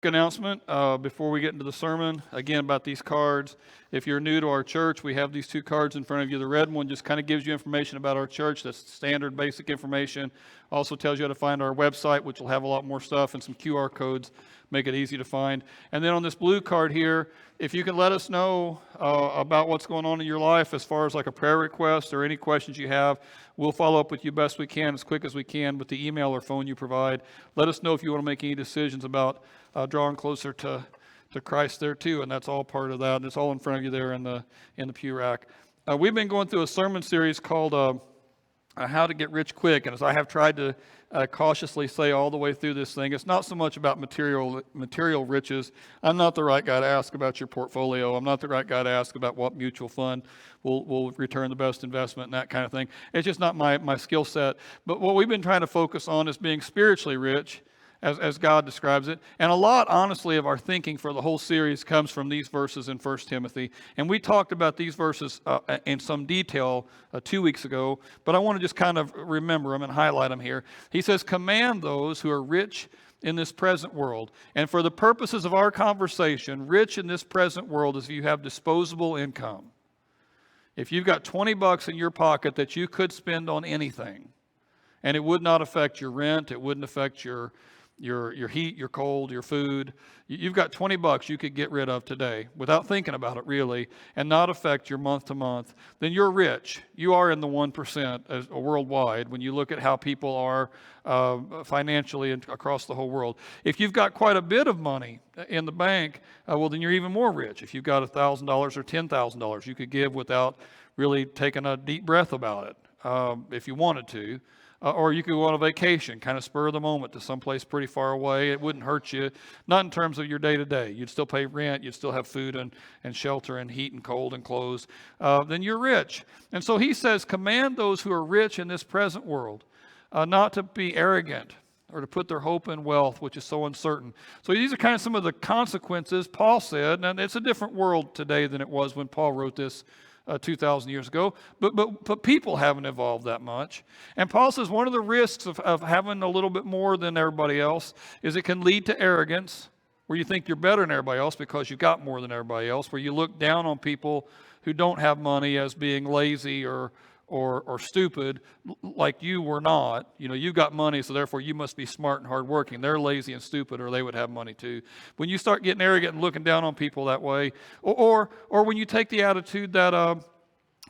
Announcement before we get into the sermon, again, about these cards. If you're new to our church, we have these two cards in front of you. The red one just kind of gives you information about our church. That's standard basic information. Also tells you how to find our website, which will have a lot more stuff, and some QR codes, make it easy to find. And then on this blue card here, if you can let us know about what's going on in your life as far as like a prayer request or any questions you have, we'll follow up with you best we can, as quick as we can, with the email or phone you provide. Let us know if you want to make any decisions about drawing closer to Christ there too, and that's all part of that. And it's all in front of you there in the pew rack. We've been going through a sermon series called How to Get Rich Quick, and as I have tried to cautiously say all the way through this thing, it's not so much about material riches. I'm not the right guy to ask about your portfolio. I'm not the right guy to ask about what mutual fund will return the best investment and that kind of thing. It's just not my skill set. But what we've been trying to focus on is being spiritually rich, as God describes it. And a lot, honestly, of our thinking for the whole series comes from these verses in 1 Timothy. And we talked about these verses in some detail 2 weeks ago, but I want to just kind of remember them and highlight them here. He says, command those who are rich in this present world. And for the purposes of our conversation, rich in this present world is if you have disposable income. If you've got $20 in your pocket that you could spend on anything, and it would not affect your rent, it wouldn't affect your heat, your cold, your food. You've got $20 you could get rid of today without thinking about it really, and not affect your month to month. Then you're rich. You are in the 1% worldwide when you look at how people are financially across the whole world. If you've got quite a bit of money in the bank, well, then you're even more rich. If you've got $1,000 or $10,000 you could give without really taking a deep breath about it, if you wanted to. Or you could go on a vacation, kind of spur of the moment to someplace pretty far away. It wouldn't hurt you, not in terms of your day-to-day. You'd still pay rent. You'd still have food and shelter and heat and cold and clothes. Then you're rich. And so he says, command those who are rich in this present world not to be arrogant or to put their hope in wealth, which is so uncertain. So these are kind of some of the consequences Paul said. And it's a different world today than it was when Paul wrote this 2,000 years ago, but people haven't evolved that much. And Paul says one of the risks of having a little bit more than everybody else is it can lead to arrogance, where you think you're better than everybody else because you got more than everybody else, where you look down on people who don't have money as being lazy or stupid, like you were not. You know, you got money, so therefore you must be smart and hardworking. They're lazy and stupid, or they would have money too. When you start getting arrogant and looking down on people that way, or when you take the attitude that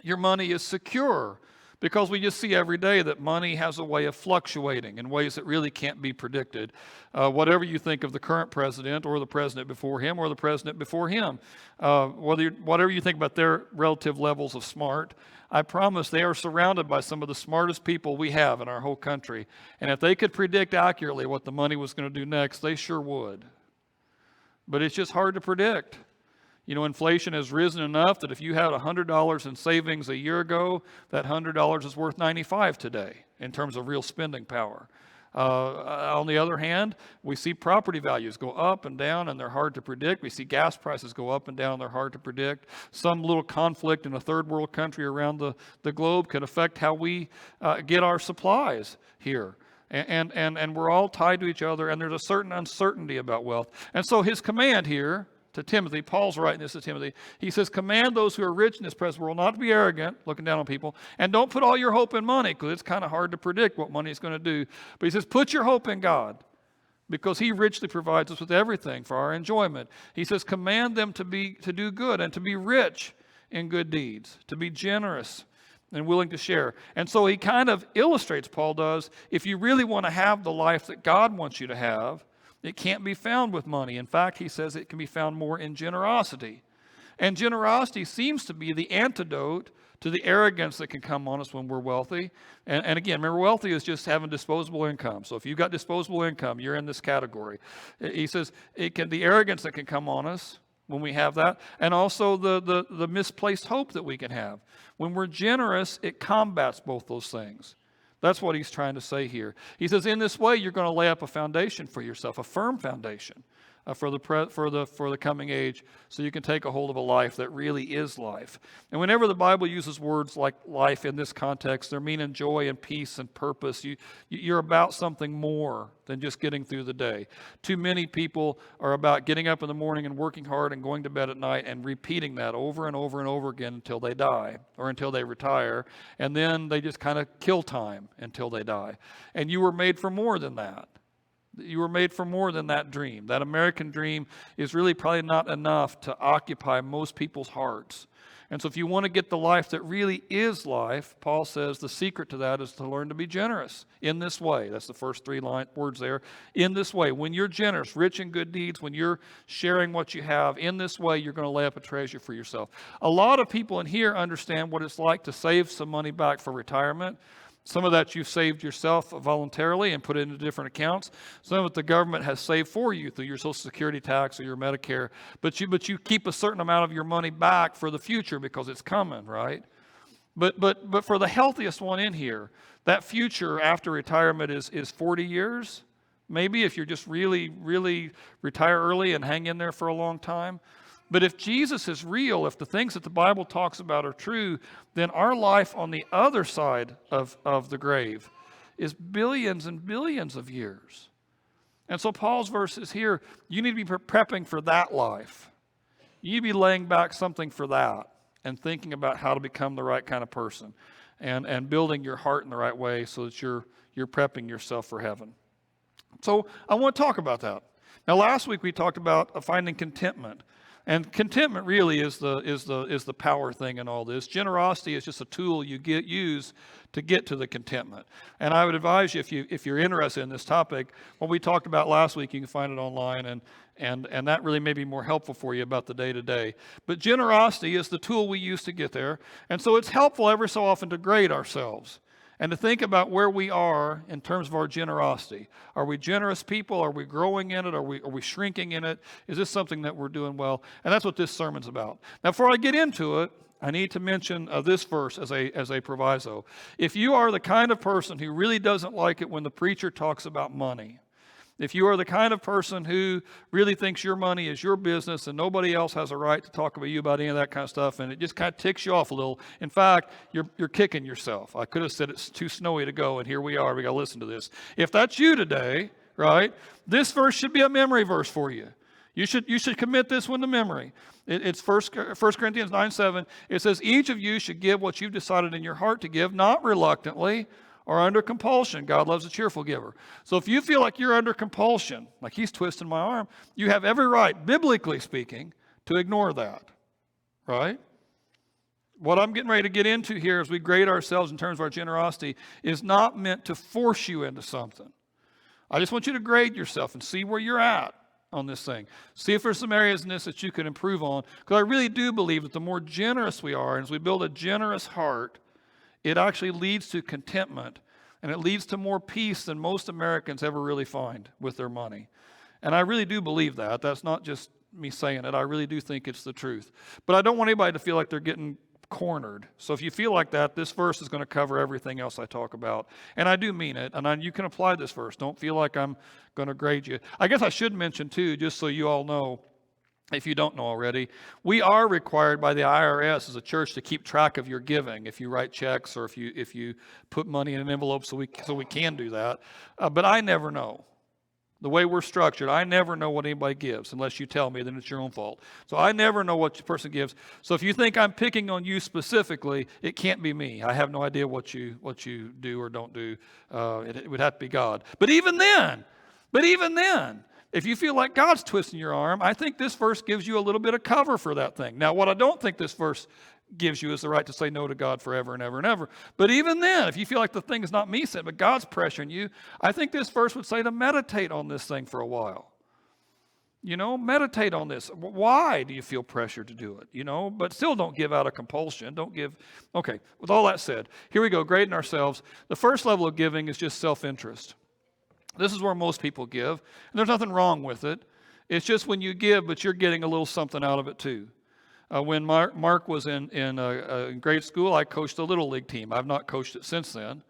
your money is secure, because we just see every day that money has a way of fluctuating in ways that really can't be predicted. Whatever you think of the current president or the president before him or the president before him, whatever you think about their relative levels of smart, I promise they are surrounded by some of the smartest people we have in our whole country. And if they could predict accurately what the money was going to do next, they sure would. But it's just hard to predict. You know, inflation has risen enough that if you had $100 in savings a year ago, that $100 is worth $95 today in terms of real spending power. On the other hand, we see property values go up and down, and they're hard to predict. We see gas prices go up and down, they're hard to predict. Some little conflict in a third world country around the globe could affect how we get our supplies here. And we're all tied to each other, and there's a certain uncertainty about wealth. And so his command here to Timothy, Paul's writing this to Timothy, he says, command those who are rich in this present world not to be arrogant, looking down on people, and don't put all your hope in money, because it's kind of hard to predict what money is going to do. But he says, put your hope in God, because he richly provides us with everything for our enjoyment. He says, command them to do good and to be rich in good deeds, to be generous and willing to share. And so he kind of illustrates, Paul does, if you really want to have the life that God wants you to have, it can't be found with money. In fact, he says it can be found more in generosity. And generosity seems to be the antidote to the arrogance that can come on us when we're wealthy. And again, remember, wealthy is just having disposable income. So if you've got disposable income, you're in this category. He says the arrogance that can come on us when we have that, and also the misplaced hope that we can have. When we're generous, it combats both those things. That's what he's trying to say here. He says, in this way, you're going to lay up a foundation for yourself, a firm foundation, for the coming age, so you can take a hold of a life that really is life. And whenever the Bible uses words like life in this context, they're meaning joy and peace and purpose. You're about something more than just getting through the day. Too many people are about getting up in the morning and working hard and going to bed at night and repeating that over and over and over again until they die or until they retire, and then they just kind of kill time until they die. And you were made for more than that. You were made for more than that dream. That American dream is really probably not enough to occupy most people's hearts. And so if you want to get the life that really is life, Paul says the secret to that is to learn to be generous in this way. That's the first three words there. In this way. When you're generous, rich in good deeds, when you're sharing what you have, in this way you're going to lay up a treasure for yourself. A lot of people in here understand what it's like to save some money back for retirement. Some of that you've saved yourself voluntarily and put it into different accounts. Some of it the government has saved for you through your Social Security tax or your Medicare. But you keep a certain amount of your money back for the future because it's coming, right? But for the healthiest one in here, that future after retirement is 40 years. Maybe if you're just really, really retire early and hang in there for a long time. But if Jesus is real, if the things that the Bible talks about are true, then our life on the other side of the grave is billions and billions of years. And so Paul's verse is here, you need to be prepping for that life. You need to be laying back something for that and thinking about how to become the right kind of person and building your heart in the right way so that you're prepping yourself for heaven. So I want to talk about that. Now last week we talked about finding contentment. And contentment really is the power thing in all this. Generosity is just a tool you use to get to the contentment. And I would advise you, if you're interested in this topic, what we talked about last week, you can find it online, and that really may be more helpful for you about the day-to-day. But generosity is the tool we use to get there. And so it's helpful every so often to grade ourselves and to think about where we are in terms of our generosity. Are we generous people? Are we growing in it? Are we shrinking in it? Is this something that we're doing well? And that's what this sermon's about. Now, before I get into it, I need to mention this verse as a proviso. If you are the kind of person who really doesn't like it when the preacher talks about money, if you are the kind of person who really thinks your money is your business and nobody else has a right to talk about you about any of that kind of stuff, and it just kind of ticks you off a little. In fact, you're kicking yourself. I could have said it's too snowy to go, and here we are. We got to listen to this. If that's you today, right, this verse should be a memory verse for you. You should commit this one to memory. It's 1 Corinthians 9:7. It says, each of you should give what you've decided in your heart to give, not reluctantly, or under compulsion. God loves a cheerful giver. So if you feel like you're under compulsion, like he's twisting my arm, you have every right, biblically speaking, to ignore that, right? What I'm getting ready to get into here as we grade ourselves in terms of our generosity is not meant to force you into something. I just want you to grade yourself and see where you're at on this thing. See if there's some areas in this that you can improve on, because I really do believe that the more generous we are, and as we build a generous heart, it actually leads to contentment, and it leads to more peace than most Americans ever really find with their money. And I really do believe that. That's not just me saying it. I really do think it's the truth. But I don't want anybody to feel like they're getting cornered. So if you feel like that, this verse is going to cover everything else I talk about. And I do mean it, and you can apply this verse. Don't feel like I'm going to grade you. I guess I should mention, too, just so you all know, if you don't know already, we are required by the IRS as a church to keep track of your giving. If you write checks or if you put money in an envelope, so we can do that. But I never know. The way we're structured, I never know what anybody gives unless you tell me. Then it's your own fault. So I never know what the person gives. So if you think I'm picking on you specifically, it can't be me. I have no idea what you do or don't do. It would have to be God. But even then. If you feel like God's twisting your arm, I think this verse gives you a little bit of cover for that thing. Now, what I don't think this verse gives you is the right to say no to God forever and ever and ever. But even then, if you feel like the thing is not me saying, but God's pressuring you, I think this verse would say to meditate on this thing for a while. Meditate on this. Why do you feel pressure to do it? But still don't give out of compulsion. Okay, with all that said, here we go, grading ourselves. The first level of giving is just self-interest. This is where most people give, and there's nothing wrong with it. It's just when you give, but you're getting a little something out of it too. When Mark was in grade school, I coached a little league team. I've not coached it since then.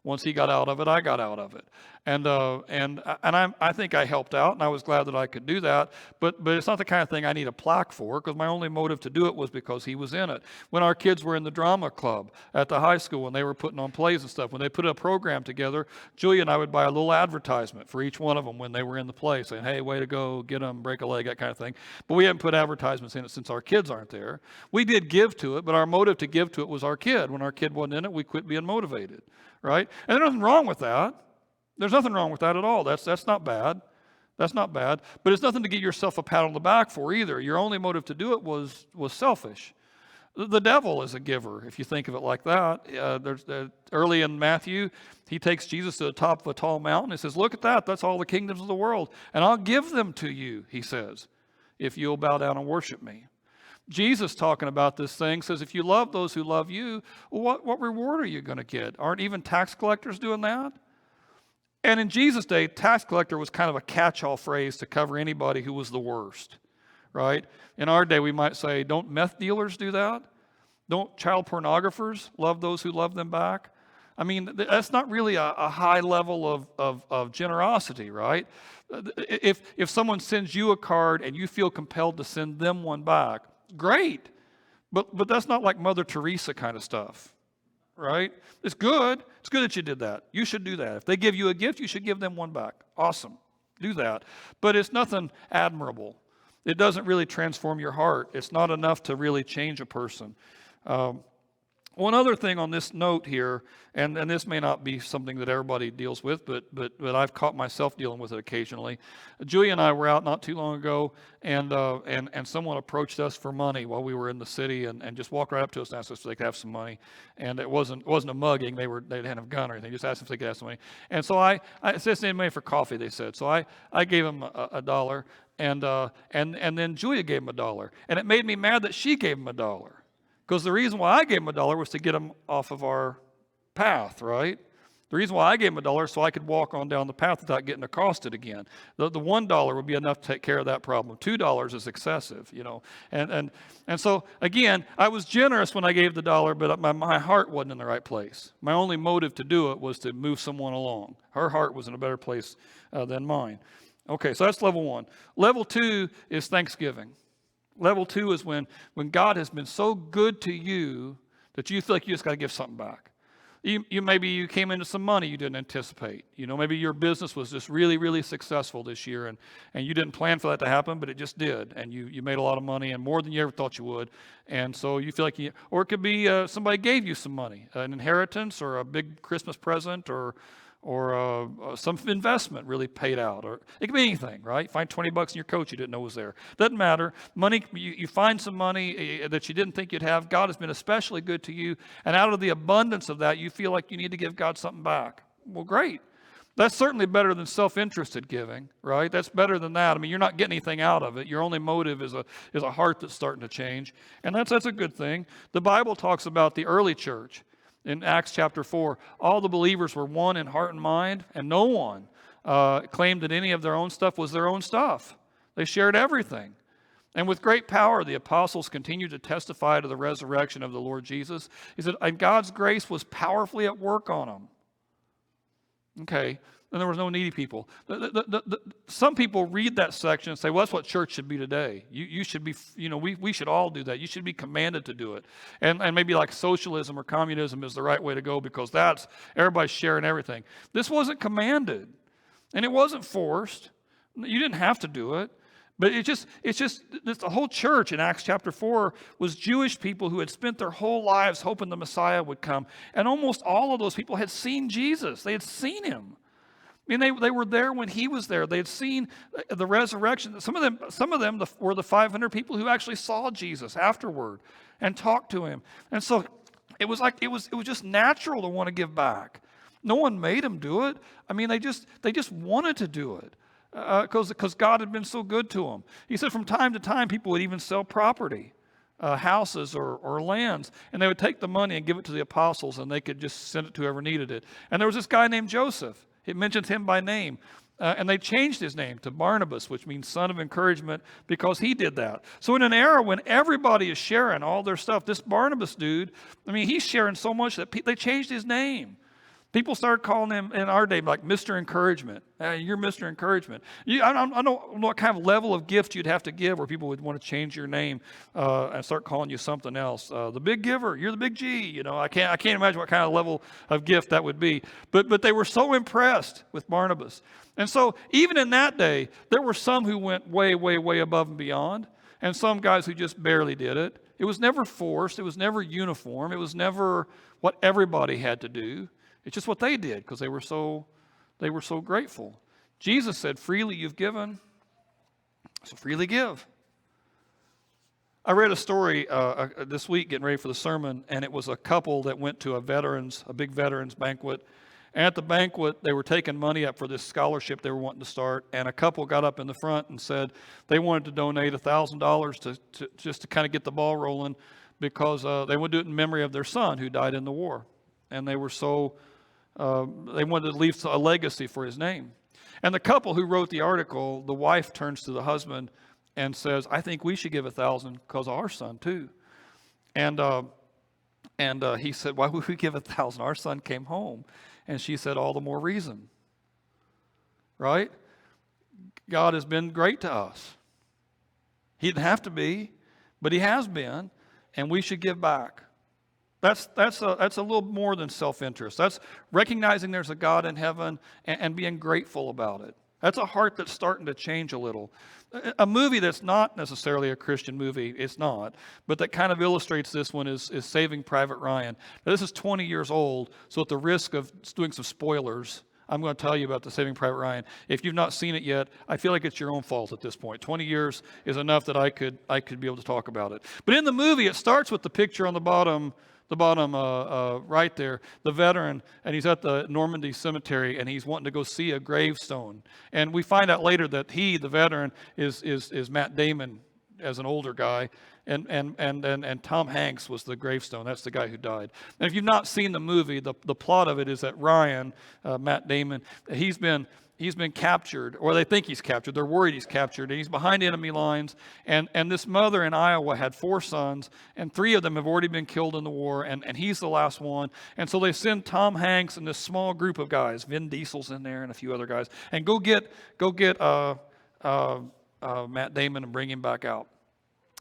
Once he got out of it, I got out of it. I think I helped out, and I was glad that I could do that. But it's not the kind of thing I need a plaque for, because my only motive to do it was because he was in it. When our kids were in the drama club at the high school, when they were putting on plays and stuff, when they put a program together, Julia and I would buy a little advertisement for each one of them when they were in the play, saying, "Hey, way to go, get them, break a leg," that kind of thing. But we haven't put advertisements in it since our kids aren't there. We did give to it, but our motive to give to it was our kid. When our kid wasn't in it, we quit being motivated, right? And there's nothing wrong with that. There's nothing wrong with that at all. That's not bad. That's not bad. But it's nothing to get yourself a pat on the back for either. Your only motive to do it was selfish. The devil is a giver, if you think of it like that. Early in Matthew, he takes Jesus to the top of a tall mountain. He says, "Look at that. That's all the kingdoms of the world. And I'll give them to you," he says, "if you'll bow down and worship me." Jesus, talking about this thing, says, if you love those who love you, well, what reward are you going to get? Aren't even tax collectors doing that? And in Jesus' day, tax collector was kind of a catch-all phrase to cover anybody who was the worst, right? In our day, we might say, don't meth dealers do that? Don't child pornographers love those who love them back? I mean, that's not really a high level of generosity, right? If someone sends you a card and you feel compelled to send them one back, great. But that's not like Mother Teresa kind of stuff. Right? It's good. It's good that you did that. You should do that. If they give you a gift, you should give them one back. Awesome. Do that. But it's nothing admirable. It doesn't really transform your heart. It's not enough to really change a person. One other thing on this note here, and this may not be something that everybody deals with, but I've caught myself dealing with it occasionally. Julia and I were out not too long ago, and someone approached us for money while we were in the city, and just walked right up to us and asked us if they could have some money. And it wasn't a mugging. They didn't have a gun or anything. Just asked if they could have some money. And so I said, "Send money for coffee," they said. So I gave them a dollar, and then Julia gave them $1, and it made me mad that she gave them $1. Because the reason why I gave him $1 was to get him off of our path, right? The reason why I gave him $1 so I could walk on down the path without getting accosted again. The $1 would be enough to take care of that problem. $2 is excessive, you know. And so again, I was generous when I gave the $1, but my heart wasn't in the right place. My only motive to do it was to move someone along. Her heart was in a better place than mine. Okay, so that's level 1. Level 2 is thanksgiving. Level 2 is when God has been so good to you that you feel like you just got to give something back. Maybe you came into some money you didn't anticipate. You know, maybe your business was just really, really successful this year, and you didn't plan for that to happen, but it just did, and you made a lot of money, and more than you ever thought you would. And so you feel like or it could be somebody gave you some money, an inheritance or a big Christmas present, or some investment really paid out, or it could be anything, right? Find $20 in your coat you didn't know was there. Doesn't matter. Money, you find some money that you didn't think you'd have. God has been especially good to you, and out of the abundance of that, you feel like you need to give God something back. Well, great. That's certainly better than self-interested giving, right? That's better than that. I mean, you're not getting anything out of it. Your only motive is a heart that's starting to change, and that's a good thing. The Bible talks about the early church. In Acts chapter 4, all the believers were one in heart and mind, and no one claimed that any of their own stuff was their own stuff. They shared everything. And with great power, the apostles continued to testify to the resurrection of the Lord Jesus. He said, and God's grace was powerfully at work on them. Okay, and there was no needy people. Some people read that section and say, well, that's what church should be today. You should be, you know, we should all do that. You should be commanded to do it. And maybe like socialism or communism is the right way to go because that's, everybody's sharing everything. This wasn't commanded, and it wasn't forced. You didn't have to do it. But it's just the whole church in Acts chapter 4 was Jewish people who had spent their whole lives hoping the Messiah would come. And almost all of those people had seen Jesus. They had seen him. I mean, they were there when he was there. They had seen the resurrection. Some of them were the 500 people who actually saw Jesus afterward and talked to him. And so it was just natural to want to give back. No one made them do it. I mean, they just wanted to do it because God had been so good to them. He said from time to time people would even sell property, houses or lands, and they would take the money and give it to the apostles, and they could just send it to whoever needed it. And there was this guy named Joseph. It mentions him by name. And they changed his name to Barnabas, which means son of encouragement, because he did that. So in an era when everybody is sharing all their stuff, this Barnabas dude, I mean, he's sharing so much that they changed his name. People started calling him in our day like Mr. Encouragement. Hey, you're Mr. Encouragement. I don't know what kind of level of gift you'd have to give where people would want to change your name and start calling you something else. The big giver, you're the big G. I can't imagine what kind of level of gift that would be. But they were so impressed with Barnabas. And so even in that day, there were some who went way, way, way above and beyond, and some guys who just barely did it. It was never forced. It was never uniform. It was never what everybody had to do. It's just what they did because they were so grateful. Jesus said, freely you've given, so freely give. I read a story this week getting ready for the sermon, and it was a couple that went to a big veterans banquet. And at the banquet, they were taking money up for this scholarship they were wanting to start, and a couple got up in the front and said they wanted to donate $1,000 to just to kind of get the ball rolling because they would do it in memory of their son who died in the war. And they were they wanted to leave a legacy for his name. And the couple who wrote the article, the wife turns to the husband and says, I think we should give $1,000 because of our son too. And he said, why would we give $1,000? Our son came home. And she said, all the more reason. Right? God has been great to us. He didn't have to be, but he has been, and we should give back. That's a little more than self-interest. That's recognizing there's a God in heaven and being grateful about it. That's a heart that's starting to change a little. A movie that's not necessarily a Christian movie, it's not, but that kind of illustrates this one is Saving Private Ryan. Now, this is 20 years old, so at the risk of doing some spoilers, I'm going to tell you about the Saving Private Ryan. If you've not seen it yet, I feel like it's your own fault at this point. 20 years is enough that I could be able to talk about it. But in the movie, it starts with the picture on the bottom right there, the veteran, and he's at the Normandy cemetery, and he's wanting to go see a gravestone. And we find out later that the veteran, is Matt Damon as an older guy, and Tom Hanks was the gravestone. That's the guy who died. And if you've not seen the movie, the plot of it is that Ryan, Matt Damon, he's been captured, or they think he's captured. They're worried he's captured, and he's behind enemy lines. And this mother in Iowa had 4 sons, and 3 of them have already been killed in the war, and he's the last one. And so they send Tom Hanks and this small group of guys, Vin Diesel's in there and a few other guys, and go get Matt Damon and bring him back out.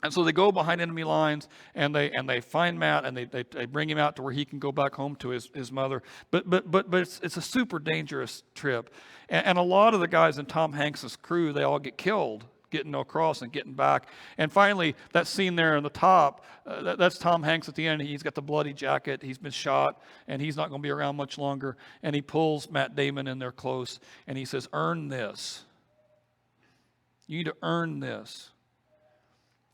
And so they go behind enemy lines, and they find Matt, and they bring him out to where he can go back home to his mother. But it's a super dangerous trip. And a lot of the guys in Tom Hanks' crew, they all get killed getting across and getting back. And finally, that scene there on the top, that's Tom Hanks at the end. He's got the bloody jacket. He's been shot, and he's not going to be around much longer. And he pulls Matt Damon in there close, and he says, earn this. You need to earn this.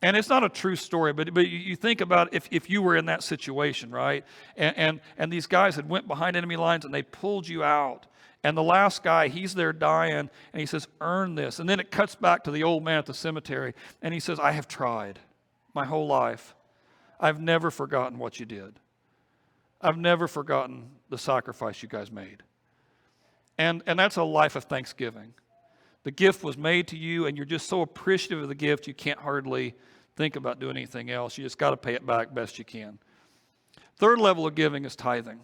And it's not a true story, but you think about if you were in that situation, right? And these guys had went behind enemy lines and they pulled you out. And the last guy, he's there dying, and he says, earn this. And then it cuts back to the old man at the cemetery, and he says, I have tried my whole life. I've never forgotten what you did. I've never forgotten the sacrifice you guys made. And that's a life of thanksgiving. The gift was made to you, and you're just so appreciative of the gift, you can't hardly think about doing anything else. You just got to pay it back best you can. Third level of giving is tithing.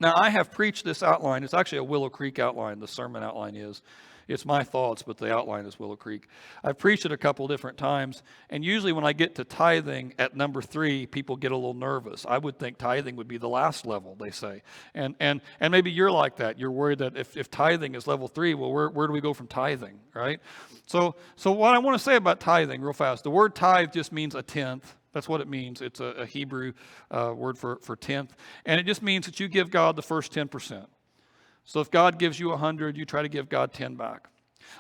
Now, I have preached this outline. It's actually a Willow Creek outline. The sermon outline is. It's my thoughts, but the outline is Willow Creek. I've preached it a couple different times, and usually when I get to tithing at number 3, people get a little nervous. I would think tithing would be the last level, they say. And maybe you're like that. You're worried that if tithing is level 3, well, where do we go from tithing, right? So what I want to say about tithing real fast, the word tithe just means a tenth. That's what it means. It's a Hebrew word for tenth. And it just means that you give God the first 10%. So if God gives you 100, you try to give God 10 back.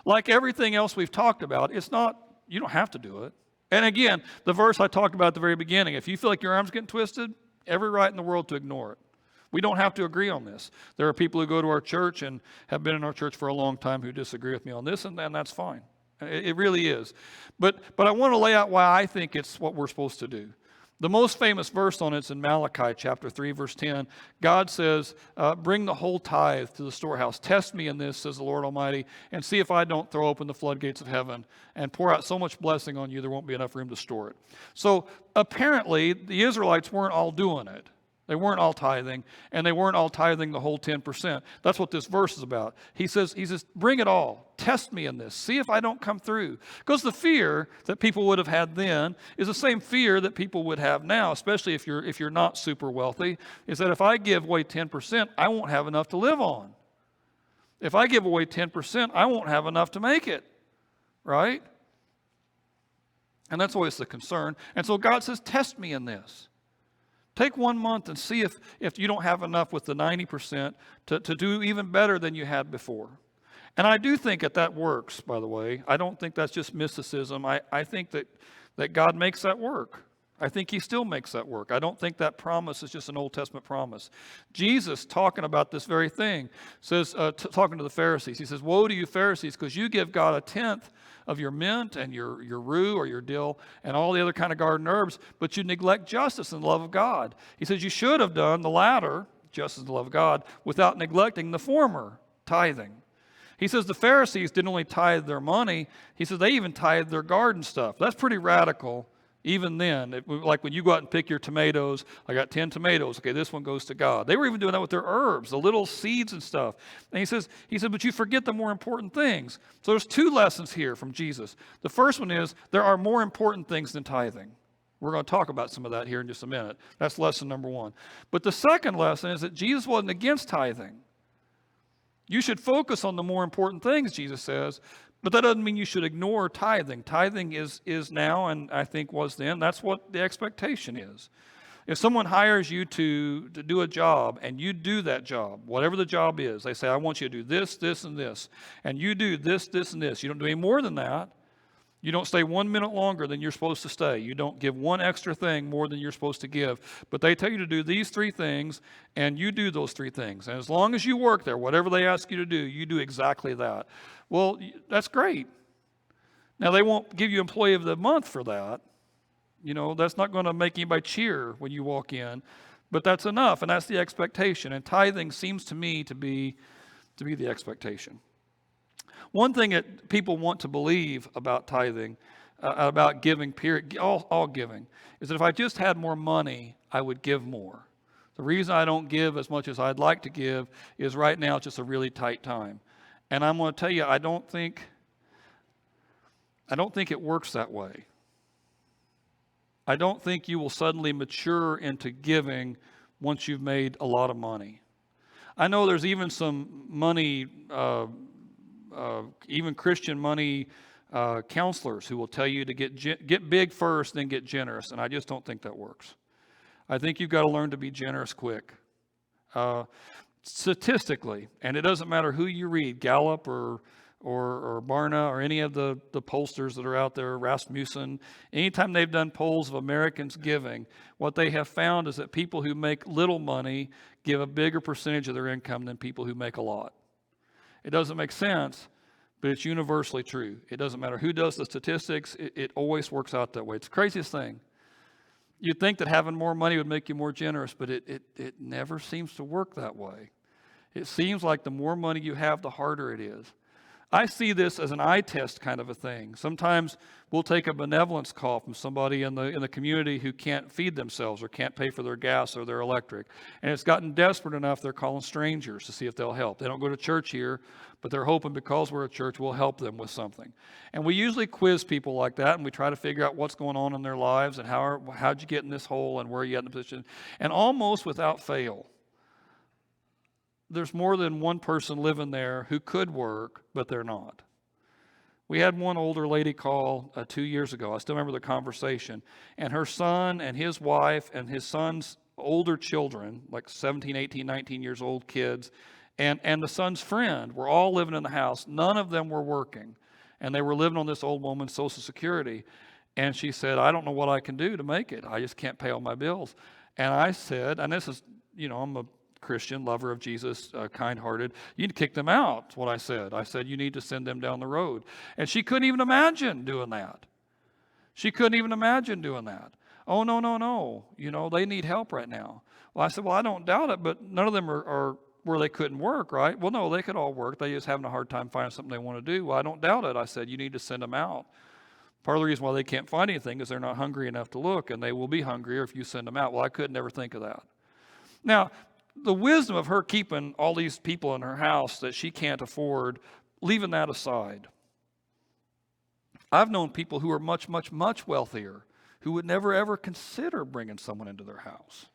Like everything else we've talked about, you don't have to do it. And again, the verse I talked about at the very beginning, if you feel like your arm's getting twisted, every right in the world to ignore it. We don't have to agree on this. There are people who go to our church and have been in our church for a long time who disagree with me on this, and that's fine. It really is. But I want to lay out why I think it's what we're supposed to do. The most famous verse on it is in Malachi chapter 3, verse 10. God says, bring the whole tithe to the storehouse. Test me in this, says the Lord Almighty, and see if I don't throw open the floodgates of heaven and pour out so much blessing on you there won't be enough room to store it. So apparently the Israelites weren't all doing it. They weren't all tithing, and they weren't all tithing the whole 10%. That's what this verse is about. He says, bring it all. Test me in this. See if I don't come through. Because the fear that people would have had then is the same fear that people would have now, especially if you're not super wealthy, is that if I give away 10%, I won't have enough to live on. If I give away 10%, I won't have enough to make it, right? And that's always the concern. And so God says, test me in this. Take 1 month and see if you don't have enough with the 90% to do even better than you had before. And I do think that works, by the way. I don't think that's just mysticism. I think that God makes that work. I think he still makes that work. I don't think that promise is just an Old Testament promise. Jesus, talking about this very thing, says, talking to the Pharisees, he says, woe to you Pharisees, because you give God a tenth of your mint and your rue or your dill and all the other kind of garden herbs, but you neglect justice and the love of God. He says you should have done the latter, justice and the love of God, without neglecting the former, tithing. He says the Pharisees didn't only tithe their money, he says they even tithed their garden stuff. That's pretty radical. Even then, like when you go out and pick your tomatoes, I got 10 tomatoes. Okay, this one goes to God. They were even doing that with their herbs, the little seeds and stuff. And he said, but you forget the more important things. So there's 2 lessons here from Jesus. The first one is there are more important things than tithing. We're going to talk about some of that here in just a minute. That's lesson number 1. But the second lesson is that Jesus wasn't against tithing. You should focus on the more important things, Jesus says, but that doesn't mean you should ignore tithing. Tithing is now, and I think was then, that's what the expectation is. If someone hires you to do a job, and you do that job, whatever the job is, they say, I want you to do this, this, and this, and you do this, this, and this. You don't do any more than that. You don't stay 1 minute longer than you're supposed to stay. You don't give one extra thing more than you're supposed to give. But they tell you to do these 3 things, and you do those 3 things. And as long as you work there, whatever they ask you to do, you do exactly that. Well, that's great. Now, they won't give you Employee of the Month for that. You know, that's not going to make anybody cheer when you walk in. But that's enough, and that's the expectation. And tithing seems to me to be the expectation. One thing that people want to believe about tithing, about giving, period, all giving, is that if I just had more money, I would give more. The reason I don't give as much as I'd like to give is right now it's just a really tight time. And I'm going to tell you, I don't think it works that way. I don't think you will suddenly mature into giving once you've made a lot of money. I know there's even some money, even Christian money counselors who will tell you to get big first, then get generous. And I just don't think that works. I think you've got to learn to be generous quick. Statistically, and it doesn't matter who you read, Gallup or Barna or any of the pollsters that are out there, Rasmussen, anytime they've done polls of Americans giving, what they have found is that people who make little money give a bigger percentage of their income than people who make a lot. It doesn't make sense, but it's universally true. It doesn't matter who does the statistics, it always works out that way. It's the craziest thing. You'd think that having more money would make you more generous, but it never seems to work that way. It seems like the more money you have, the harder it is. I see this as an eye test kind of a thing. Sometimes we'll take a benevolence call from somebody in the community who can't feed themselves or can't pay for their gas or their electric. And it's gotten desperate enough they're calling strangers to see if they'll help. They don't go to church here, but they're hoping because we're a church we'll help them with something. And we usually quiz people like that, and we try to figure out what's going on in their lives and how'd you get in this hole and where you at in the position. And almost without fail, there's more than one person living there who could work, but they're not. We had one older lady call 2 years ago. I still remember the conversation. And her son and his wife and his son's older children, like 17, 18, 19 years old kids, and the son's friend were all living in the house. None of them were working. And they were living on this old woman's Social Security. And she said, I don't know what I can do to make it. I just can't pay all my bills. And I said, and this is, I'm a Christian, lover of Jesus, kind-hearted. You need to kick them out, is what I said. I said, you need to send them down the road. And she couldn't even imagine doing that. She couldn't even imagine doing that. Oh, no. They need help right now. Well, I said, well, I don't doubt it, but none of them are where they couldn't work, right? Well, no, they could all work. They just having a hard time finding something they want to do. Well, I don't doubt it. I said, you need to send them out. Part of the reason why they can't find anything is they're not hungry enough to look, and they will be hungrier if you send them out. Well, I could never think of that. Now, the wisdom of her keeping all these people in her house that she can't afford, leaving that aside, I've known people who are much, much, much wealthier who would never, ever consider bringing someone into their house,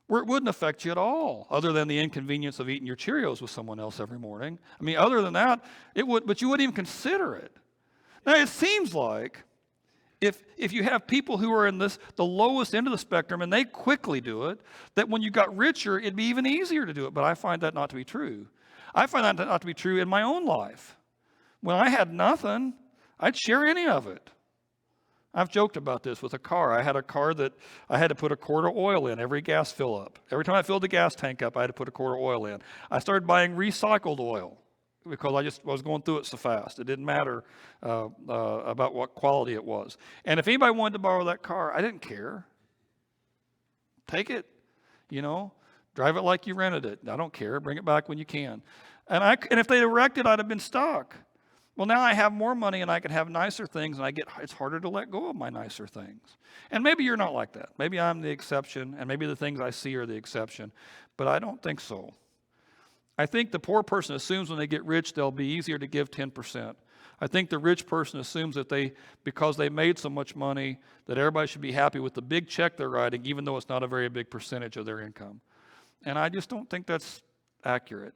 where it wouldn't affect you at all, other than the inconvenience of eating your Cheerios with someone else every morning. I mean, other than that, it would, but you wouldn't even consider it. Now, it seems like if you have people who are in the lowest end of the spectrum and they quickly do it, that when you got richer, it'd be even easier to do it. But I find that not to be true. I find that not to be true in my own life. When I had nothing, I'd share any of it. I've joked about this with a car. I had a car that I had to put a quart of oil in every gas fill up. Every time I filled the gas tank up, I had to put a quart of oil in. I started buying recycled oil because I was going through it so fast. It didn't matter about what quality it was. And if anybody wanted to borrow that car, I didn't care. Take it, drive it like you rented it. I don't care. Bring it back when you can. And if they'd wrecked it, I'd have been stuck. Well, now I have more money and I can have nicer things, and it's harder to let go of my nicer things. And maybe you're not like that. Maybe I'm the exception, and maybe the things I see are the exception. But I don't think so. I think the poor person assumes when they get rich, they'll be easier to give 10%. I think the rich person assumes that because they made so much money, that everybody should be happy with the big check they're writing, even though it's not a very big percentage of their income. And I just don't think that's accurate.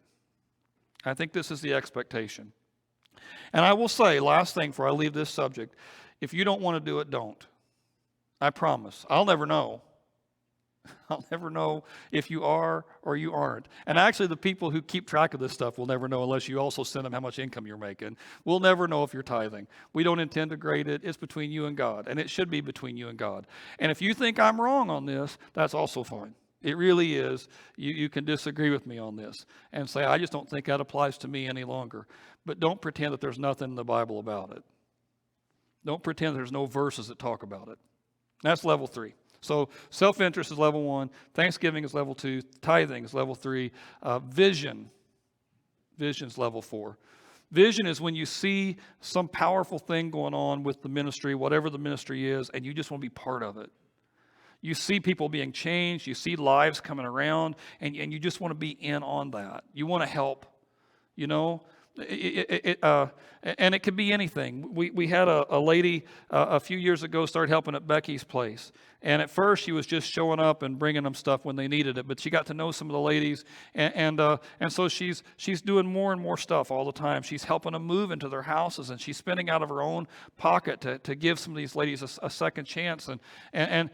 I think this is the expectation. And I will say, last thing before I leave this subject, if you don't want to do it, don't. I promise. I'll never know. I'll never know if you are or you aren't. And actually, the people who keep track of this stuff will never know unless you also send them how much income you're making. We'll never know if you're tithing. We don't intend to grade it. It's between you and God, and it should be between you and God. And if you think I'm wrong on this, that's also fine. It really is. You can disagree with me on this and say, I just don't think that applies to me any longer. But don't pretend that there's nothing in the Bible about it. Don't pretend there's no verses that talk about it. That's level 3. So self-interest is level 1. Thanksgiving is level 2. Tithing is level 3. Vision is level 4. Vision is when you see some powerful thing going on with the ministry, whatever the ministry is, and you just want to be part of it. You see people being changed. You see lives coming around, and you just want to be in on that. You want to help, and it could be anything. We had a lady a few years ago started helping at Becky's place. And at first she was just showing up and bringing them stuff when they needed it. But she got to know some of the ladies. And so she's doing more and more stuff all the time. She's helping them move into their houses. And she's spending out of her own pocket to give some of these ladies a second chance. And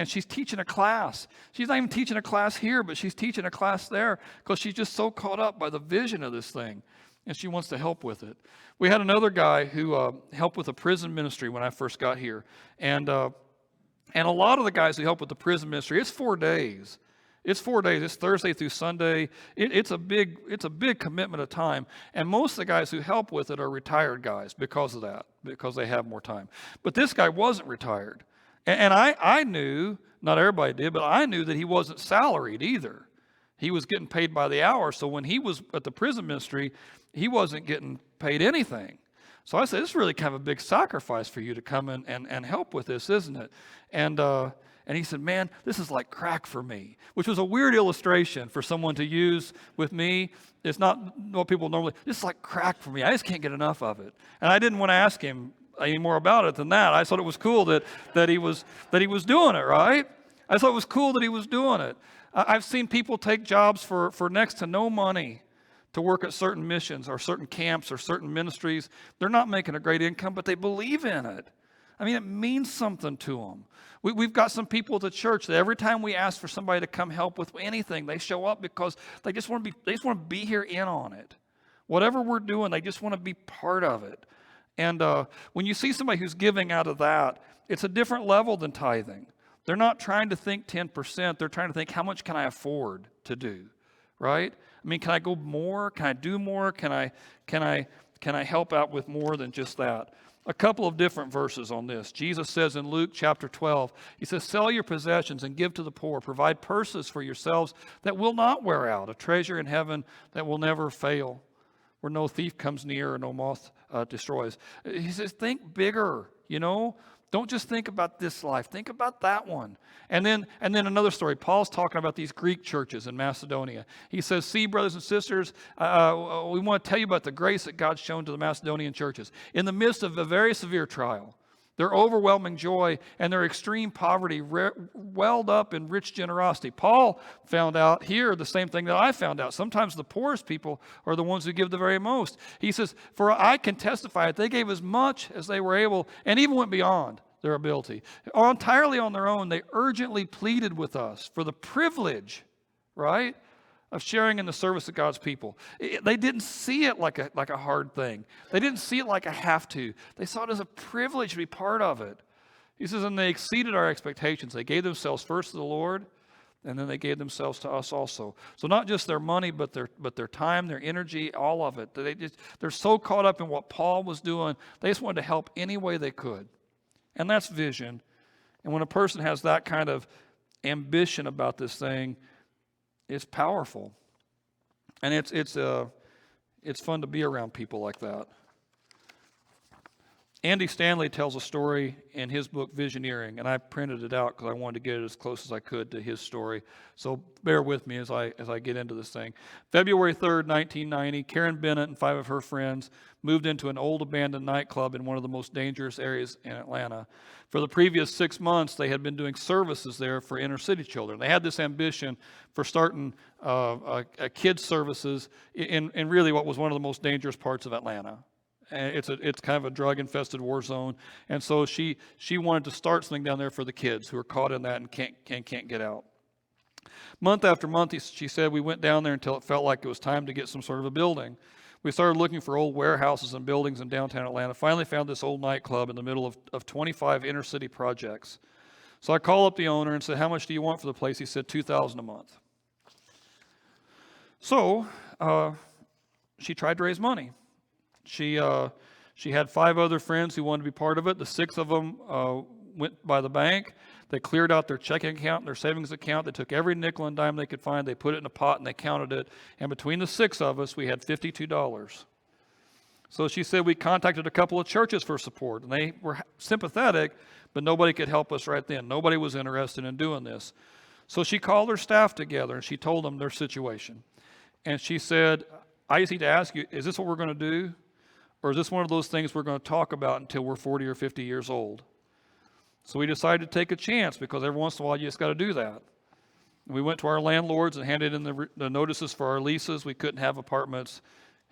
she's teaching a class. She's not even teaching a class here, but she's teaching a class there because she's just so caught up by the vision of this thing. And she wants to help with it. We had another guy who helped with a prison ministry when I first got here. And a lot of the guys who help with the prison ministry, it's 4 days. It's 4 days. It's Thursday through Sunday. It's a big commitment of time. And most of the guys who help with it are retired guys because of that, because they have more time. But this guy wasn't retired. And I knew, not everybody did, but I knew that he wasn't salaried either. He was getting paid by the hour. So when he was at the prison ministry, he wasn't getting paid anything. So I said, it's really kind of a big sacrifice for you to come in and help with this, isn't it? And he said, man, this is like crack for me, which was a weird illustration for someone to use with me. It's not what people normally, this is like crack for me. I just can't get enough of it. And I didn't want to ask him any more about it than that. I thought it was cool that he was doing it, right? I thought it was cool that he was doing it. I've seen people take jobs for next to no money to work at certain missions or certain camps or certain ministries. They're not making a great income, but they believe in it. I mean, it means something to them. We've got some people at the church that every time we ask for somebody to come help with anything, they show up because they just want to be here in on it. Whatever we're doing, they just want to be part of it. And when you see somebody who's giving out of that, it's a different level than tithing. They're not trying to think 10%. They're trying to think, how much can I afford to do, right? I mean, can I go more? Can I do more? Can I help out with more than just that? A couple of different verses on this. Jesus says in Luke chapter 12, he says, sell your possessions and give to the poor. Provide purses for yourselves that will not wear out, a treasure in heaven that will never fail, where no thief comes near or no moth destroys. He says, think bigger, Don't just think about this life. Think about that one. And then another story. Paul's talking about these Greek churches in Macedonia. He says, see, brothers and sisters, we want to tell you about the grace that God's shown to the Macedonian churches. In the midst of a very severe trial, their overwhelming joy and their extreme poverty welled up in rich generosity. Paul found out here the same thing that I found out. Sometimes the poorest people are the ones who give the very most. He says, for I can testify that they gave as much as they were able and even went beyond their ability. Entirely on their own, they urgently pleaded with us for the privilege, right, of sharing in the service of God's people. They didn't see it like a hard thing. They didn't see it like a have to. They saw it as a privilege to be part of it. He says, and they exceeded our expectations. They gave themselves first to the Lord, and then they gave themselves to us also. So not just their money, but their time, their energy, all of it. They're so caught up in what Paul was doing, they just wanted to help any way they could. And that's vision. And when a person has that kind of ambition about this thing, it's powerful. And it's fun to be around people like that. Andy Stanley tells a story in his book, Visioneering, and I printed it out because I wanted to get it as close as I could to his story. So bear with me as I get into this thing. February 3rd, 1990, Karen Bennett and 5 of her friends moved into an old abandoned nightclub in one of the most dangerous areas in Atlanta. For the previous 6 months, they had been doing services there for inner city children. They had this ambition for starting kids services in really what was one of the most dangerous parts of Atlanta. It's kind of a drug-infested war zone, and so she wanted to start something down there for the kids who are caught in that and can't get out. Month after month, she said, we went down there until it felt like it was time to get some sort of a building. We started looking for old warehouses and buildings in downtown Atlanta. Finally found this old nightclub in the middle of 25 inner city projects. So I called up the owner and said, how much do you want for the place? He said, $2,000 a month. So she tried to raise money. She had 5 other friends who wanted to be part of it. The 6 of them went by the bank. They cleared out their checking account and their savings account. They took every nickel and dime they could find. They put it in a pot and they counted it. And between the 6 of us, we had $52. So she said we contacted a couple of churches for support. And they were sympathetic, but nobody could help us right then. Nobody was interested in doing this. So she called her staff together and she told them their situation. And she said, I just need to ask you, is this what we're going to do? Or is this one of those things we're going to talk about until we're 40 or 50 years old? So we decided to take a chance because every once in a while you just got to do that. We went to our landlords and handed in the notices for our leases. We couldn't have apartments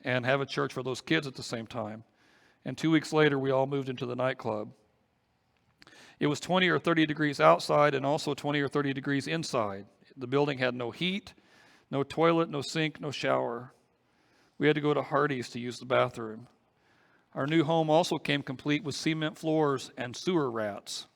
and have a church for those kids at the same time. And 2 weeks later, we all moved into the nightclub. It was 20 or 30 degrees outside and also 20 or 30 degrees inside. The building had no heat, no toilet, no sink, no shower. We had to go to Hardee's to use the bathroom. Our new home also came complete with cement floors and sewer rats.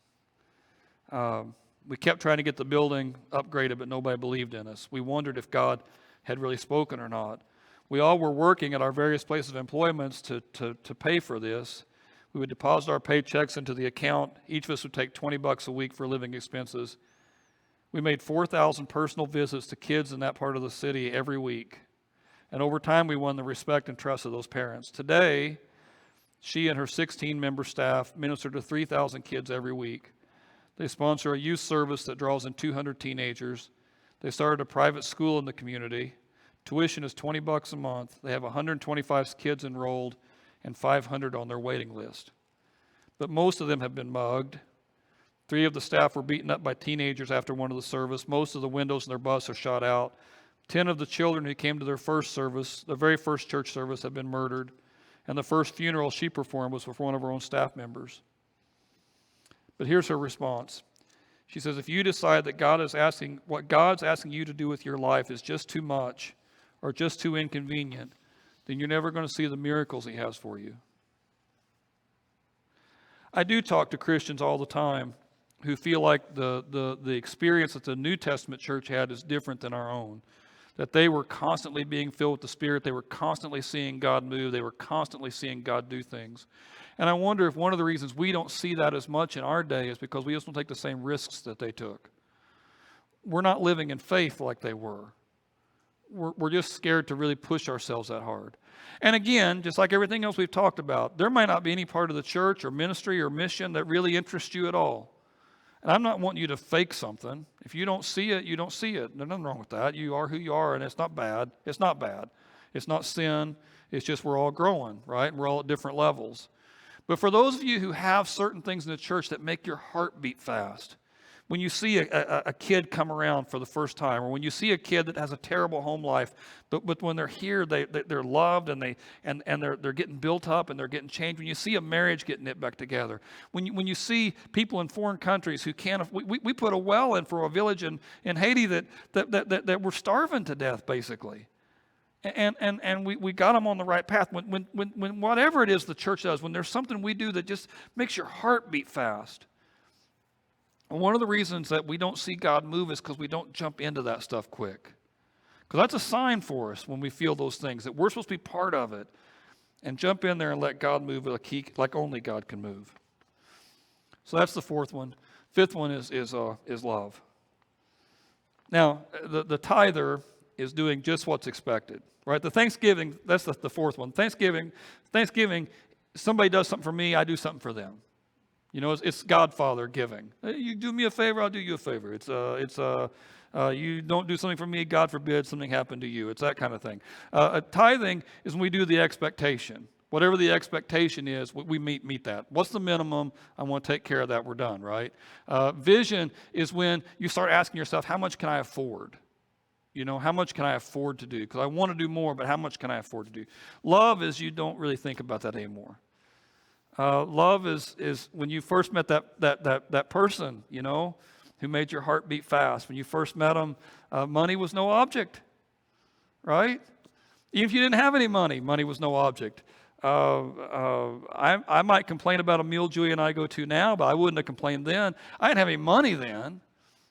We kept trying to get the building upgraded, but nobody believed in us. We wondered if God had really spoken or not. We all were working at our various places of employments to pay for this. We would deposit our paychecks into the account. Each of us would take $20 a week for living expenses. We made 4,000 personal visits to kids in that part of the city every week. And over time, we won the respect and trust of those parents. Today, she and her 16-member staff minister to 3,000 kids every week. They sponsor a youth service that draws in 200 teenagers. They started a private school in the community. Tuition is $20 a month. They have 125 kids enrolled and 500 on their waiting list. But most of them have been mugged. 3 of the staff were beaten up by teenagers after one of the service. Most of the windows in their bus are shot out. 10 of the children who came to their first service, their very first church service, have been murdered. And the first funeral she performed was with one of her own staff members. But here's her response. She says, if you decide that what God's asking you to do with your life is just too much or just too inconvenient, then you're never going to see the miracles he has for you. I do talk to Christians all the time who feel like the experience that the New Testament church had is different than our own. That they were constantly being filled with the Spirit. They were constantly seeing God move. They were constantly seeing God do things. And I wonder if one of the reasons we don't see that as much in our day is because we just don't take the same risks that they took. We're not living in faith like they were. We're just scared to really push ourselves that hard. And again, just like everything else we've talked about, there might not be any part of the church or ministry or mission that really interests you at all. And I'm not wanting you to fake something. If you don't see it, you don't see it. There's nothing wrong with that. You are who you are, and it's not bad. It's not bad. It's not sin. It's just we're all growing, right? And we're all at different levels. But for those of you who have certain things in the church that make your heart beat fast, when you see a kid come around for the first time, or when you see a kid that has a terrible home life, but when they're here, they're loved and they're getting built up and they're getting changed. When you see a marriage get knit back together, when you see people in foreign countries who can't, we put a well in for a village in Haiti that were starving to death basically, and we got them on the right path. When whatever it is the church does, when there's something we do that just makes your heart beat fast. And one of the reasons that we don't see God move is because we don't jump into that stuff quick. Because that's a sign for us when we feel those things, that we're supposed to be part of it and jump in there and let God move like only God can move. So that's the fourth one. Fifth one is love. Now, the tither is doing just what's expected, right? The Thanksgiving, that's the fourth one. Thanksgiving, somebody does something for me, I do something for them. You know, it's Godfather giving. You do me a favor, I'll do you a favor. You don't do something for me, God forbid something happened to you. It's that kind of thing. Tithing is when we do the expectation. Whatever the expectation is, we meet that. What's the minimum? I want to take care of that. We're done, right? Vision is when you start asking yourself, how much can I afford? You know, how much can I afford to do? Because I want to do more, but how much can I afford to do? Love is you don't really think about that anymore. Love is when you first met that person, you know, who made your heart beat fast. When you first met them, money was no object, right? Even if you didn't have any money, money was no object. I might complain about a meal Julie and I go to now, but I wouldn't have complained then. I didn't have any money then.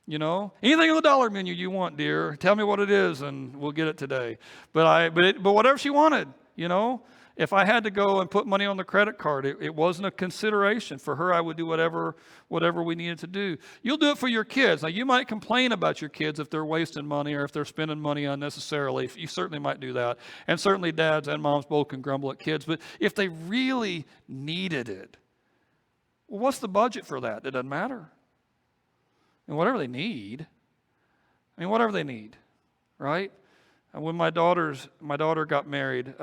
You know, anything on the dollar menu you want, dear, tell me what it is, and we'll get it today. But whatever she wanted, you know. If I had to go and put money on the credit card, it wasn't a consideration. For her, I would do whatever we needed to do. You'll do it for your kids. Now, you might complain about your kids if they're wasting money or if they're spending money unnecessarily. You certainly might do that. And certainly dads and moms both can grumble at kids. But if they really needed it, well, what's the budget for that? It doesn't matter. And whatever they need, right? And when my daughter got married,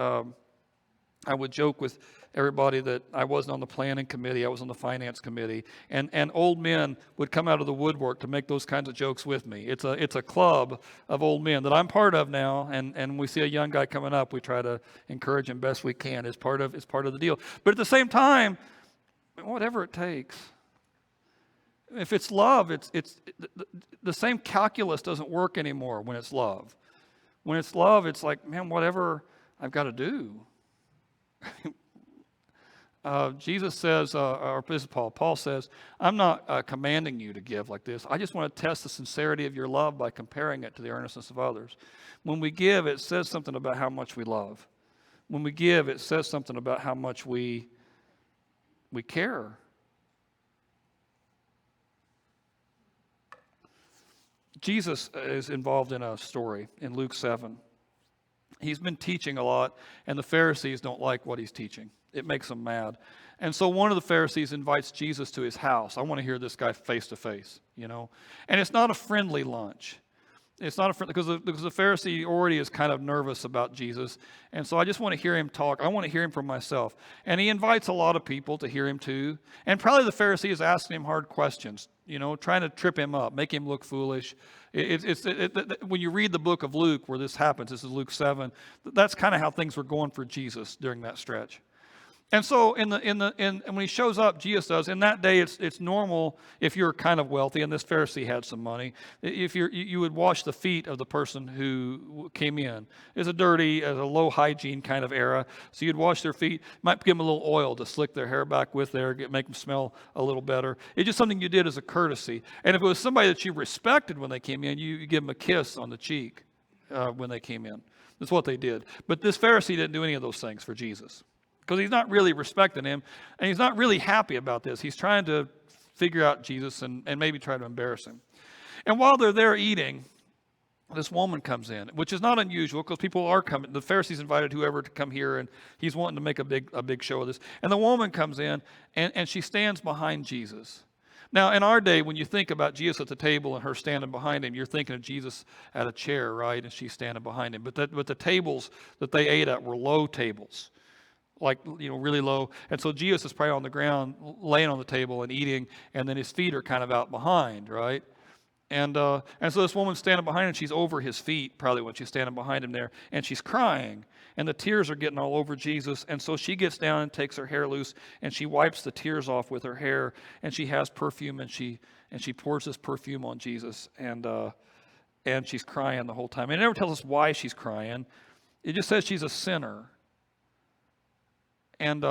I would joke with everybody that I wasn't on the planning committee, I was on the finance committee, and old men would come out of the woodwork to make those kinds of jokes with me. It's a club of old men that I'm part of now, and when we see a young guy coming up, we try to encourage him best we can. It's part of the deal. But at the same time, whatever it takes. If it's love, it's the same calculus doesn't work anymore when it's love. When it's love, it's like, man, whatever I've got to do. Jesus says, or this is Paul says, I'm not commanding you to give like this. I just want to test the sincerity of your love by comparing it to the earnestness of others. When we give, it says something about how much we love. When we give, it says something about how much we care. Jesus is involved in a story in Luke 7. He's been teaching a lot, and the Pharisees don't like what he's teaching. It makes them mad. And so one of the Pharisees invites Jesus to his house. I want to hear this guy face to face, you know. And it's not a friendly lunch. It's not a friendly, because the Pharisee already is kind of nervous about Jesus. And so I just want to hear him talk. I want to hear him for myself. And he invites a lot of people to hear him too. And probably the Pharisee is asking him hard questions, you know, trying to trip him up, make him look foolish. When you read the book of Luke where this happens, this is Luke 7, that's kind of how things were going for Jesus during that stretch. And so and when he shows up, Jesus does, in that day it's normal if you're kind of wealthy, and this Pharisee had some money, if you would wash the feet of the person who came in. It's a low hygiene kind of era, so you'd wash their feet, might give them a little oil to slick their hair back with there, make them smell a little better. It's just something you did as a courtesy. And if it was somebody that you respected when they came in, you give them a kiss on the cheek when they came in. That's what they did. But this Pharisee didn't do any of those things for Jesus, because he's not really respecting him, and he's not really happy about this. He's trying to figure out Jesus and maybe try to embarrass him. And while they're there eating, this woman comes in, which is not unusual because people are coming. The Pharisees invited whoever to come here, and he's wanting to make a big show of this. And the woman comes in, and she stands behind Jesus. Now, in our day, when you think about Jesus at the table and her standing behind him, you're thinking of Jesus at a chair, right? And she's standing behind him. But the tables that they ate at were low tables, like, really low. And so Jesus is probably on the ground, laying on the table and eating, and then his feet are kind of out behind, right? And so this woman's standing behind him. She's over his feet, probably when she's standing behind him there, and she's crying. And the tears are getting all over Jesus. And so she gets down and takes her hair loose, and she wipes the tears off with her hair. And she has perfume, and she pours this perfume on Jesus. And she's crying the whole time. And it never tells us why she's crying. It just says she's a sinner. And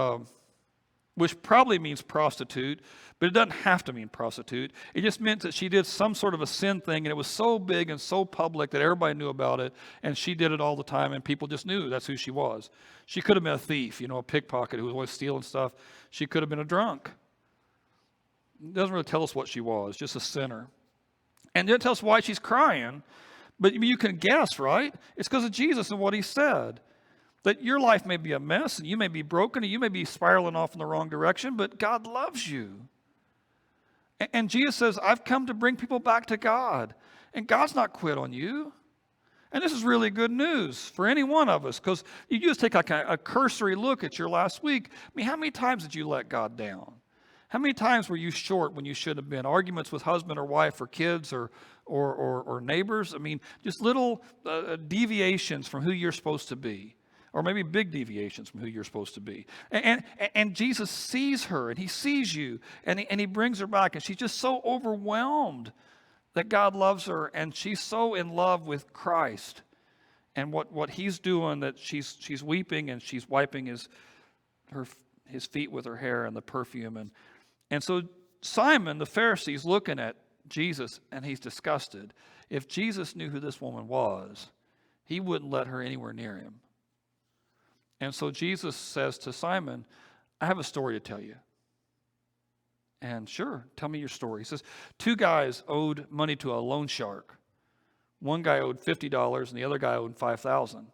which probably means prostitute, but it doesn't have to mean prostitute. It just meant that she did some sort of a sin thing, and it was so big and so public that everybody knew about it, and she did it all the time, and people just knew that's who she was. She could have been a thief, a pickpocket who was always stealing stuff. She could have been a drunk. It doesn't really tell us what she was, just a sinner. And it doesn't tell us why she's crying, but you can guess, right? It's because of Jesus and what he said. That your life may be a mess, and you may be broken, and you may be spiraling off in the wrong direction, but God loves you. And Jesus says, I've come to bring people back to God. And God's not quit on you. And this is really good news for any one of us, because you just take like a cursory look at your last week. I mean, how many times did you let God down? How many times were you short when you should have been? Arguments with husband or wife or kids or neighbors? I mean, just little deviations from who you're supposed to be. Or maybe big deviations from who you're supposed to be. And Jesus sees her, and he sees you, and he brings her back, and she's just so overwhelmed that God loves her, and she's so in love with Christ and what he's doing that she's weeping, and she's wiping his feet with her hair and the perfume. And so Simon, the Pharisee, is looking at Jesus, and he's disgusted. If Jesus knew who this woman was, he wouldn't let her anywhere near him. And so Jesus says to Simon, I have a story to tell you. And sure, tell me your story. He says, 2 guys owed money to a loan shark. One guy owed $50 and the other guy owed $5,000.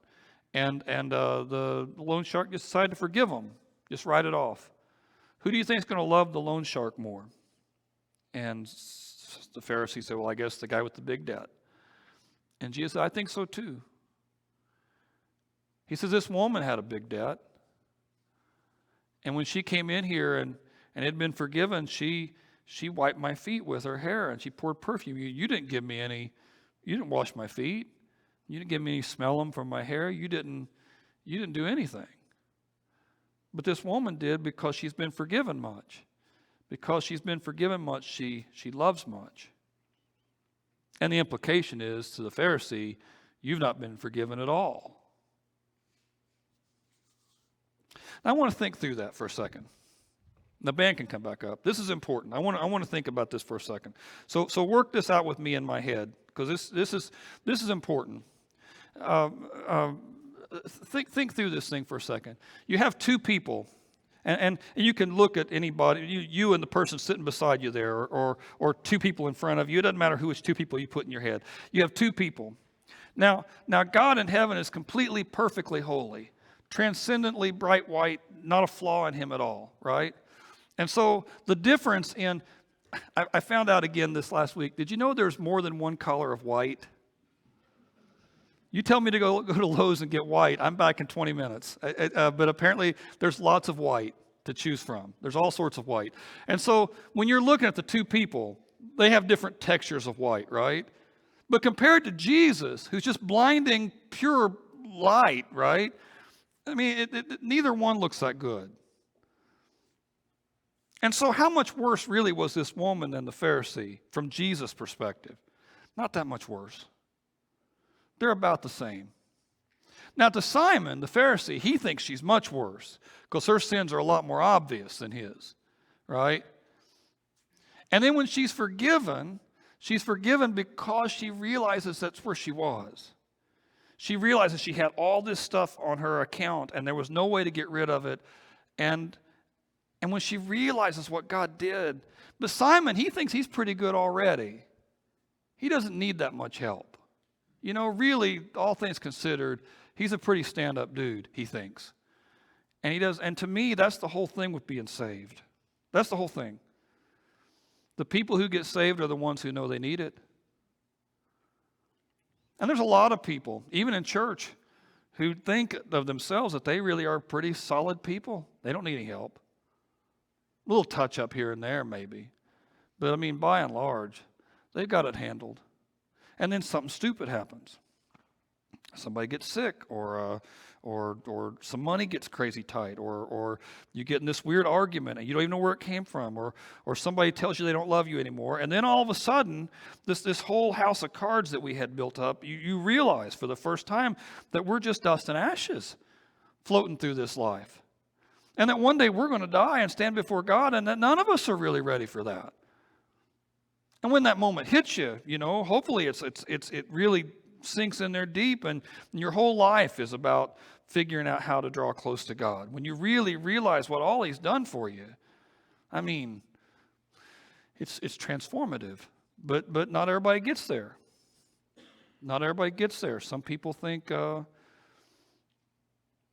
And the loan shark just decided to forgive him, just write it off. Who do you think is going to love the loan shark more? And the Pharisee said, well, I guess the guy with the big debt. And Jesus said, I think so too. He says, this woman had a big debt. And when she came in here and had been forgiven, she wiped my feet with her hair, and she poured perfume. You didn't give me any, you didn't wash my feet. You didn't give me any smell them from my hair. You didn't do anything. But this woman did, because she's been forgiven much. Because she's been forgiven much, she loves much. And the implication is to the Pharisee, you've not been forgiven at all. I want to think through that for a second. The band can come back up. This is important. I want to think about this for a second. So work this out with me in my head, because this is important. Think through this thing for a second. You have 2 people, and you can look at anybody, you and the person sitting beside you there, or 2 people in front of you. It doesn't matter which 2 people you put in your head. You have 2 people. Now God in heaven is completely, perfectly holy. Transcendently bright white, not a flaw in him at all, right? And so the difference in, I found out again this last week, did you know there's more than one color of white? You tell me to go to Lowe's and get white, I'm back in 20 minutes. But apparently there's lots of white to choose from. There's all sorts of white. And so when you're looking at the 2 people, they have different textures of white, right? But compared to Jesus, who's just blinding pure light, right? I mean, neither one looks that good. And so how much worse really was this woman than the Pharisee from Jesus' perspective? Not that much worse. They're about the same. Now to Simon, the Pharisee, he thinks she's much worse because her sins are a lot more obvious than his, right? And then when she's forgiven because she realizes that's where she was. She realizes she had all this stuff on her account and there was no way to get rid of it. And when she realizes what God did, but Simon, he thinks he's pretty good already. He doesn't need that much help. You know, really, all things considered, he's a pretty stand-up dude, he thinks. And he does, and to me, that's the whole thing with being saved. That's the whole thing. The people who get saved are the ones who know they need it. And there's a lot of people, even in church, who think of themselves that they really are pretty solid people. They don't need any help. A little touch up here and there, maybe. But I mean, by and large, they've got it handled. And then something stupid happens. Somebody gets sick, or some money gets crazy tight, or you get in this weird argument and you don't even know where it came from, or somebody tells you they don't love you anymore, and then all of a sudden, this whole house of cards that we had built up, you realize for the first time that we're just dust and ashes floating through this life. And that one day we're going to die and stand before God, and that none of us are really ready for that. And when that moment hits you, you know, hopefully it really sinks in there deep, and your whole life is about figuring out how to draw close to God. When you really realize what all He's done for you, I mean, it's transformative. But not everybody gets there. Not everybody gets there. Some people think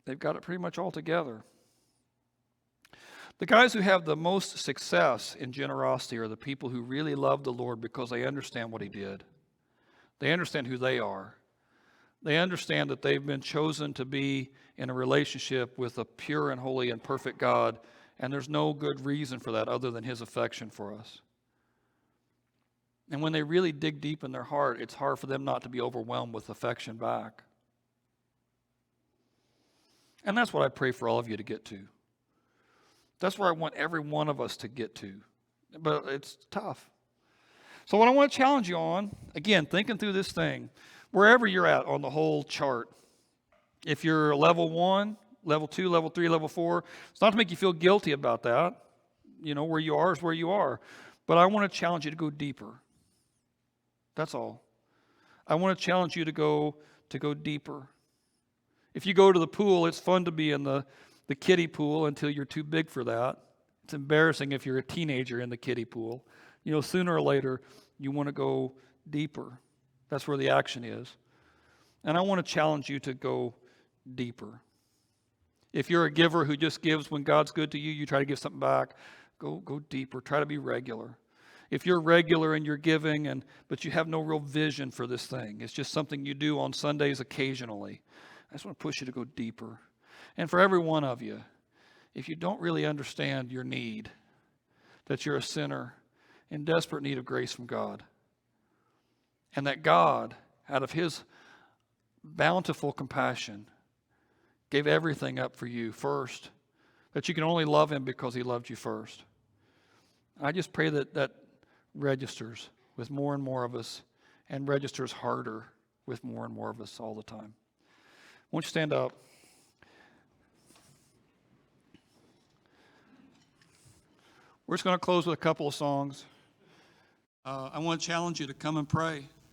they've got it pretty much all together. The guys who have the most success in generosity are the people who really love the Lord because they understand what He did. They understand who they are. They understand that they've been chosen to be in a relationship with a pure and holy and perfect God, and there's no good reason for that other than His affection for us. And when they really dig deep in their heart, it's hard for them not to be overwhelmed with affection back. And that's what I pray for all of you to get to. That's where I want every one of us to get to. But it's tough. So what I want to challenge you on, again, thinking through this thing, wherever you're at on the whole chart, if you're level 1, level 2, level 3, level 4, it's not to make you feel guilty about that. You know, where you are is where you are. But I want to challenge you to go deeper. That's all. I want to challenge you to go deeper. If you go to the pool, it's fun to be in the kiddie pool until you're too big for that. It's embarrassing if you're a teenager in the kiddie pool. You know, sooner or later, you want to go deeper. That's where the action is. And I want to challenge you to go deeper. If you're a giver who just gives when God's good to you, you try to give something back, go deeper. Try to be regular. If you're regular in your giving, but you have no real vision for this thing, it's just something you do on Sundays occasionally, I just want to push you to go deeper. And for every one of you, if you don't really understand your need, that you're a sinner in desperate need of grace from God, and that God, out of His bountiful compassion, gave everything up for you first, that you can only love Him because He loved you first. I just pray that registers with more and more of us, and registers harder with more and more of us all the time. Won't you stand up? We're just going to close with a couple of songs. I want to challenge you to come and pray.